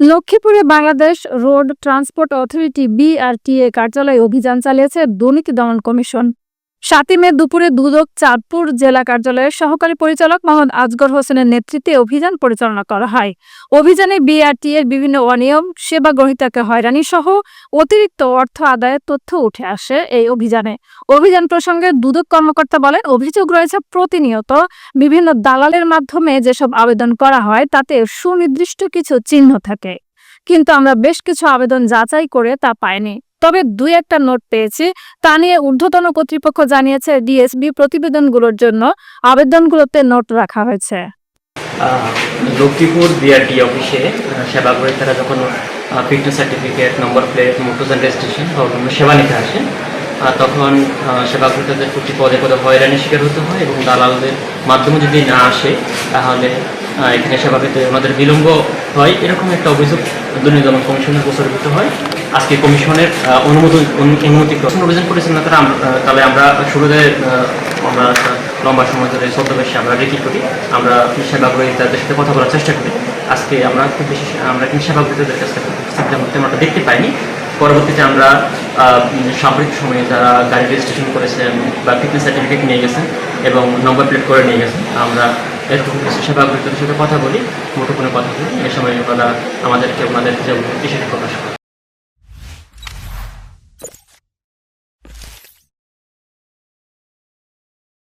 লক্ষ্মীপুরে Bangladesh road transport authority BRTA কার্যালয়ে অভিযান চালিয়েছে দুর্নীতি দমন কমিশন। ৭ মে দুপুরে দুদক চাঁদপুর জেলা কার্যালয়ের সহকারী পরিচালক মোহাম্মদ আজগর হোসেনের নেতৃত্বে অভিযান পরিচালনা করা হয়। অভিযানে বিআরটিএর বিভিন্ন অনিয়ম, সেবা গ্রহীতাকে হয়রানি সহ অতিরিক্ত অর্থ আদায়ের তথ্য উঠে আসে। এই অভিযান প্রসঙ্গে দুদক কর্মকর্তা বলেন, অভিযোগ রয়েছে প্রতিনিয়ত বিভিন্ন দালালের মাধ্যমে যেসব আবেদন করা হয় তাতে সুনির্দিষ্ট কিছু চিহ্ন থাকে, কিন্তু আমরা বেশ কিছু আবেদন যাচাই করে তা পাইনি। তবে দুই একটা নোট পেয়েছি। তা নিয়ে ঊর্ধ্বতন কর্তৃপক্ষ জানিয়েছে, ডিএসবি প্রতিবেদনগুলোর জন্য আবেদনগুলোতে নোট রাখা হয়েছে। লক্ষ্মীপুর বিআরটি অফিসে সেবা গ্রহীতারা যখন fitness certificate, number plate, motors and registration বা অন্যান্য সেবা নিতে আসেন, তখন সেবা গ্রহীতাদের প্রতি পদে পদে হয়রানির শিকার হতে হয় এবং দালালদের মাধ্যমে যদি না আসে তাহলে এখানে সেবা পেতে ওনাদের বিলম্ব হয়। এরকম একটা অভিযোগ দুর্নীতি দমন কমিশনের প্রচারিত হয়। আজকে কমিশনের অনুমতি অভিযান করেছেন না তাহলে আমরা শুরুতে আমরা লম্বা সময় ধরে ছদ্মবেশে আমরা রেকি করি, আমরা সেবা গ্রহীতাদের সাথে কথা বলার চেষ্টা করি। আজকে আমরা খুব বেশি কিন্তু সেবা গ্রহীতাদের কাছ থেকে আমরা দেখতে পাইনি। পরবর্তীতে আমরা সাম্প্রতিক সময়ে যারা গাড়ি রেজিস্ট্রেশন করেছেন বা ফিটনেস সার্টিফিকেট নিয়ে গেছেন এবং নম্বর প্লেট করে নিয়ে গেছেন, আমরা এরকম কিছু সেবা গ্রহীতাদের সাথে কথা বলি, মুঠোফোনে কথা বলি। এ সময় ওনারা আমাদেরকে ওনাদের যে বিষয়টি প্রকাশ করে।